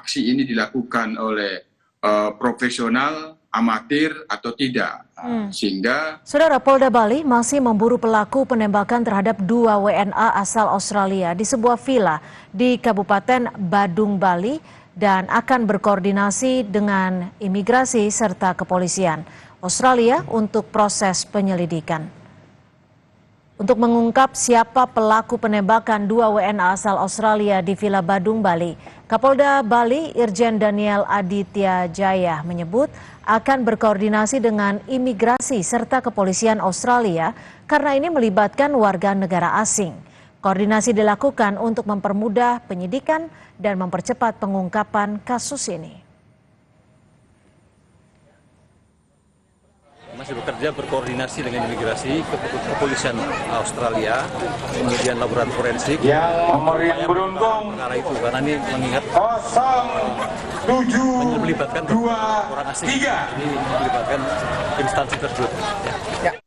aksi ini dilakukan oleh profesional, amatir atau tidak. Sehingga Saudara, Polda Bali masih memburu pelaku penembakan terhadap 2 WNA asal Australia di sebuah villa di Kabupaten Badung, Bali dan akan berkoordinasi dengan imigrasi serta kepolisian Australia untuk proses penyelidikan. Untuk mengungkap siapa pelaku penembakan 2 WNA asal Australia di Villa Badung, Bali, Kapolda Bali Irjen Daniel Aditya Jaya menyebut akan berkoordinasi dengan imigrasi serta kepolisian Australia karena ini melibatkan warga negara asing. Koordinasi dilakukan untuk mempermudah penyidikan dan mempercepat pengungkapan kasus ini. Masih bekerja berkoordinasi dengan imigrasi, kepolisian Australia, kemudian laboratorium forensik. Yang nomor yang beruntung perkara itu karena ini mengingat 07 melibatkan orang asing, ini melibatkan instansi tersebut. Ya.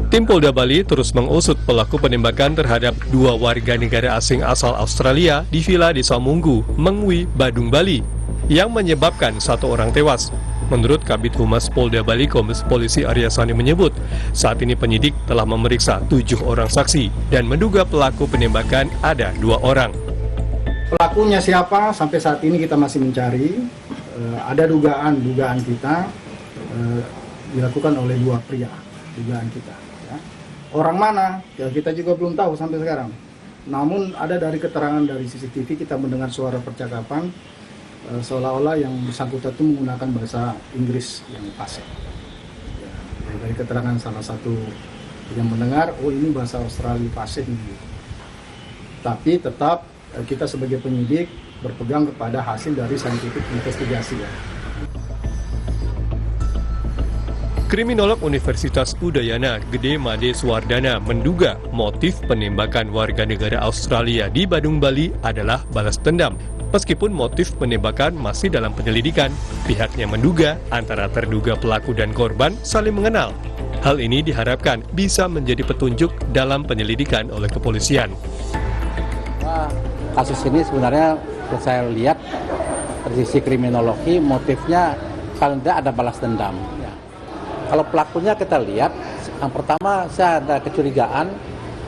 Tim Polda Bali terus mengusut pelaku penembakan terhadap 2 warga negara asing asal Australia di Villa Desa Munggu, Mengwi, Badung, Bali, yang menyebabkan 1 orang tewas. Menurut Kabid Humas Polda Bali Kombes Polisi Arya Sani menyebut, saat ini penyidik telah memeriksa 7 orang saksi dan menduga pelaku penembakan ada 2 orang. Pelakunya siapa sampai saat ini kita masih mencari. Ada dugaan kita dilakukan oleh 2 pria, dugaan kita. Orang mana? Ya kita juga belum tahu sampai sekarang. Namun ada dari keterangan dari CCTV kita mendengar suara percakapan seolah-olah yang bersangkutan itu menggunakan bahasa Inggris yang fasih. Ya, dari keterangan salah satu yang mendengar, oh ini bahasa Australia fasih. Tapi tetap kita sebagai penyidik berpegang kepada hasil dari saintifik investigasi. Ya. Kriminolog Universitas Udayana Gede Made Suwardana menduga motif penembakan warga negara Australia di Badung, Bali adalah balas dendam. Meskipun motif penembakan masih dalam penyelidikan, pihaknya menduga antara terduga pelaku dan korban saling mengenal. Hal ini diharapkan bisa menjadi petunjuk dalam penyelidikan oleh kepolisian. Kasus ini sebenarnya saya lihat dari sisi kriminologi motifnya paling tidak ada balas dendam. Kalau pelakunya kita lihat, yang pertama saya ada kecurigaan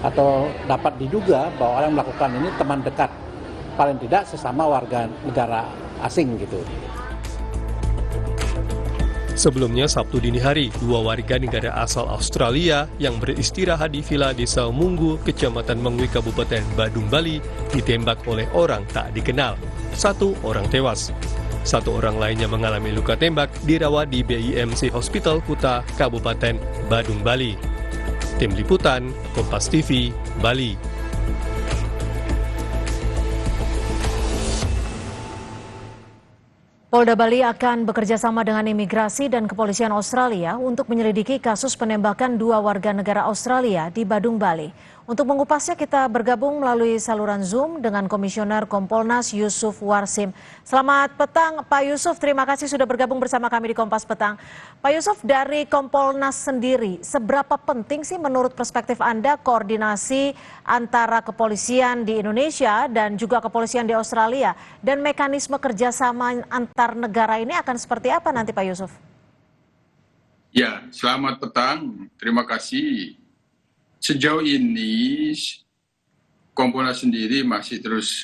atau dapat diduga bahwa orang yang melakukan ini teman dekat, paling tidak sesama warga negara asing gitu. Sebelumnya Sabtu dini hari, 2 warga negara asal Australia yang beristirahat di Villa Desa Munggu, Kecamatan Mengwi, Kabupaten Badung, Bali, ditembak oleh orang tak dikenal. 1 orang tewas. 1 orang lainnya mengalami luka tembak dirawat di BIMC Hospital Kuta, Kabupaten Badung, Bali. Tim Liputan, Kompas TV, Bali. Polda Bali akan bekerja sama dengan imigrasi dan kepolisian Australia untuk menyelidiki kasus penembakan 2 warga negara Australia di Badung, Bali. Untuk mengupasnya kita bergabung melalui saluran Zoom dengan Komisioner Kompolnas Yusuf Warsim. Selamat petang Pak Yusuf, terima kasih sudah bergabung bersama kami di Kompas Petang. Pak Yusuf, dari Kompolnas sendiri, seberapa penting sih menurut perspektif Anda koordinasi antara kepolisian di Indonesia dan juga kepolisian di Australia? Dan mekanisme kerjasama antar negara ini akan seperti apa nanti Pak Yusuf? Ya, selamat petang, terima kasih. Sejauh ini Kompolnas sendiri masih terus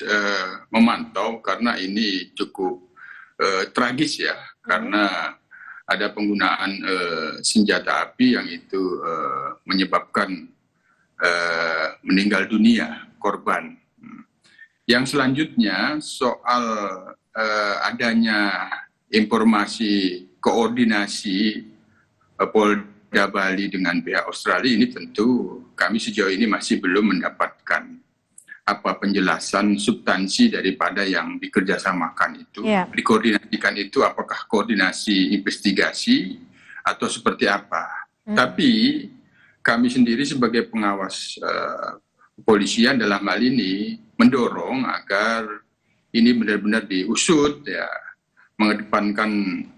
memantau karena ini cukup tragis ya, karena ada penggunaan senjata api yang itu menyebabkan meninggal dunia korban. Yang selanjutnya soal adanya informasi koordinasi Polda Bali dengan pihak Australia ini tentu kami sejauh ini masih belum mendapatkan apa penjelasan substansi daripada yang dikerjasamakan itu. Dikoordinasikan itu apakah koordinasi investigasi atau seperti apa. Tapi kami sendiri sebagai pengawas kepolisian dalam hal ini mendorong agar ini benar-benar diusut ya, mengedepankan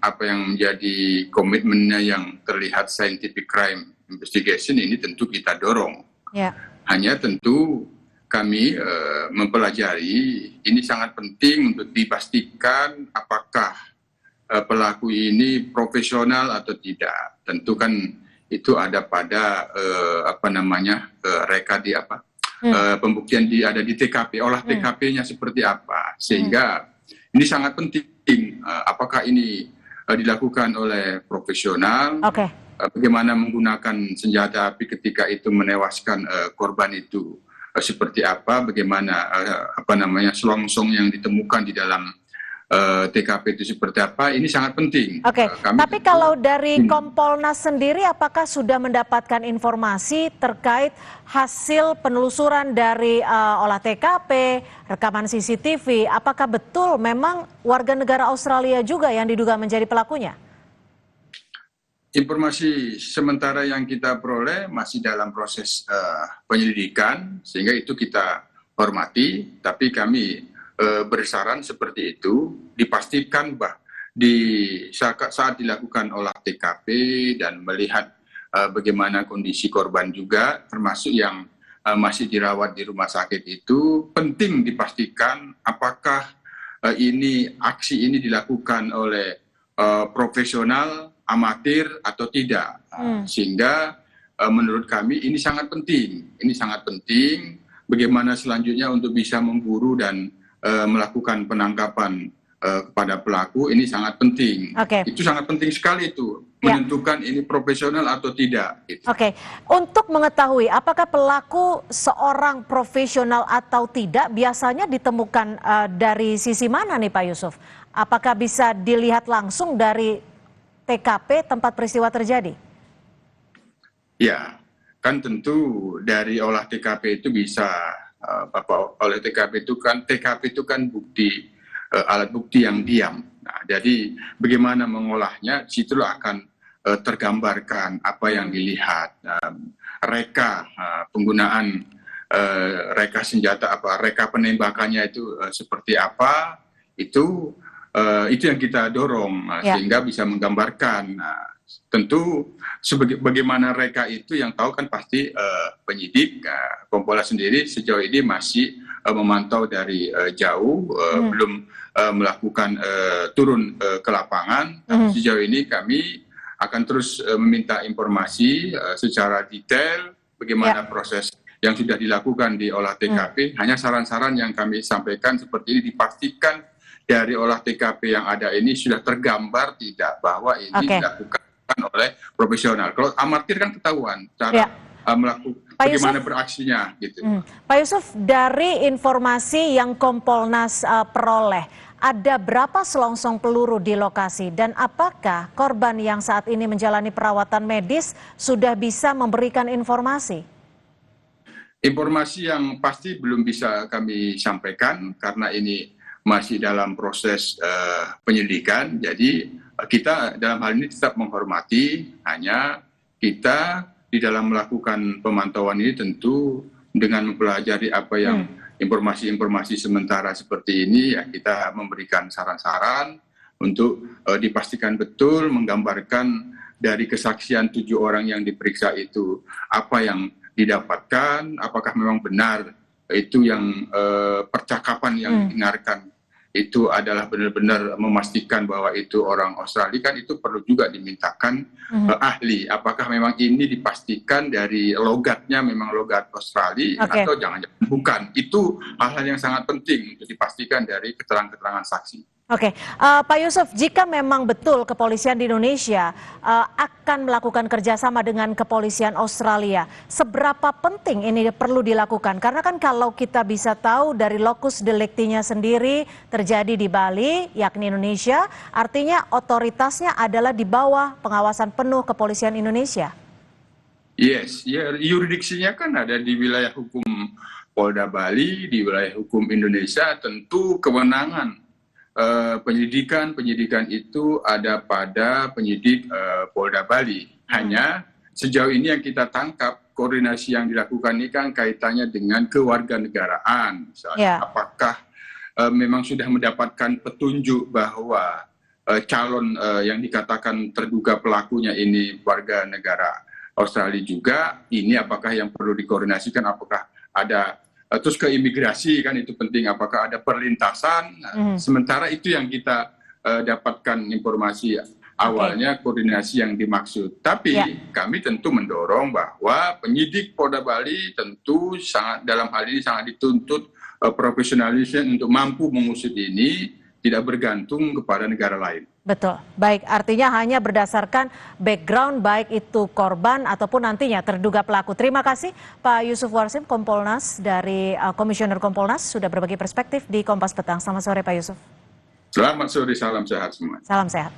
apa yang menjadi komitmennya yang terlihat scientific crime investigation ini tentu kita dorong. Ya. Hanya tentu kami mempelajari ini sangat penting untuk dipastikan apakah pelaku ini profesional atau tidak. Tentu kan itu ada pada reka di pembuktian ada di TKP, olah TKP-nya seperti apa, sehingga ini sangat penting apakah ini dilakukan oleh profesional, bagaimana menggunakan senjata api ketika itu menewaskan korban itu seperti apa, bagaimana selongsong yang ditemukan di dalam TKP itu seperti apa, ini sangat penting. Tapi kalau dari Kompolnas sendiri, apakah sudah mendapatkan informasi terkait hasil penelusuran dari olah TKP, rekaman CCTV, apakah betul memang warga negara Australia juga yang diduga menjadi pelakunya? Informasi sementara yang kita peroleh masih dalam proses penyelidikan, sehingga itu kita hormati, tapi kami bersaran seperti itu, dipastikan saat dilakukan olah TKP dan melihat bagaimana kondisi korban juga, termasuk yang masih dirawat di rumah sakit itu, penting dipastikan apakah aksi ini dilakukan oleh profesional, amatir atau tidak. Sehingga menurut kami ini sangat penting, bagaimana selanjutnya untuk bisa memburu dan melakukan penangkapan kepada pelaku, ini sangat penting. Itu sangat penting sekali itu, menentukan ini profesional atau tidak. Gitu. Untuk mengetahui apakah pelaku seorang profesional atau tidak, biasanya ditemukan dari sisi mana nih Pak Yusuf? Apakah bisa dilihat langsung dari TKP tempat peristiwa terjadi? Ya, kan tentu dari olah TKP itu bisa oleh TKP itu kan bukti, alat bukti yang diam. Nah, jadi bagaimana mengolahnya, situlah akan tergambarkan apa yang dilihat, reka penggunaan reka senjata reka penembakannya itu seperti apa, itu yang kita dorong sehingga bisa menggambarkan. Tentu bagaimana reka itu yang tahu kan pasti penyidik. Kompolnas sendiri sejauh ini masih memantau dari jauh, belum melakukan turun ke lapangan. Sejauh ini kami akan terus meminta informasi secara detail bagaimana proses yang sudah dilakukan di olah TKP. Hanya saran-saran yang kami sampaikan seperti ini, dipastikan dari olah TKP yang ada ini sudah tergambar tidak bahwa ini dilakukan oleh profesional. Kalau amatir kan ketahuan cara melakukan bagaimana beraksinya gitu. Pak Yusuf, dari informasi yang Kompolnas peroleh, ada berapa selongsong peluru di lokasi dan apakah korban yang saat ini menjalani perawatan medis sudah bisa memberikan informasi? Informasi yang pasti belum bisa kami sampaikan karena ini masih dalam proses penyelidikan. Jadi kita dalam hal ini tetap menghormati, hanya kita di dalam melakukan pemantauan ini tentu dengan mempelajari apa yang informasi-informasi sementara seperti ini, ya kita memberikan saran-saran untuk dipastikan betul, menggambarkan dari kesaksian 7 orang yang diperiksa itu apa yang didapatkan, apakah memang benar itu yang percakapan yang didengarkan itu adalah benar-benar memastikan bahwa itu orang Australia, kan itu perlu juga dimintakan ahli. Apakah memang ini dipastikan dari logatnya memang logat Australia atau jangan-jangan bukan. Itu hal-hal yang sangat penting untuk dipastikan dari keterangan-keterangan saksi. Pak Yusuf, jika memang betul kepolisian di Indonesia akan melakukan kerjasama dengan kepolisian Australia, seberapa penting ini perlu dilakukan? Karena kan kalau kita bisa tahu dari lokus deliktinya sendiri terjadi di Bali, yakni Indonesia, artinya otoritasnya adalah di bawah pengawasan penuh kepolisian Indonesia. Yes, ya yurisdiksinya kan ada di wilayah hukum Polda Bali, di wilayah hukum Indonesia, tentu kewenangan penyidikan itu ada pada penyidik Polda Bali. Hanya sejauh ini yang kita tangkap, koordinasi yang dilakukan ini kan kaitannya dengan kewarganegaraan. Misalnya, apakah memang sudah mendapatkan petunjuk bahwa calon yang dikatakan terduga pelakunya ini warga negara Australia juga, ini apakah yang perlu dikoordinasikan, apakah ada terus ke imigrasi kan itu penting, apakah ada perlintasan. Sementara itu yang kita dapatkan informasi awalnya koordinasi yang dimaksud. Tapi kami tentu mendorong bahwa penyidik Polda Bali tentu sangat dalam hal ini sangat dituntut profesionalisme untuk mampu mengusut ini, tidak bergantung kepada negara lain. Betul. Baik, artinya hanya berdasarkan background baik itu korban ataupun nantinya terduga pelaku. Terima kasih Pak Yusuf Warsim, Kompolnas dari Komisioner Kompolnas sudah berbagi perspektif di Kompas Petang. Selamat sore Pak Yusuf. Selamat sore, salam sehat semua. Salam sehat.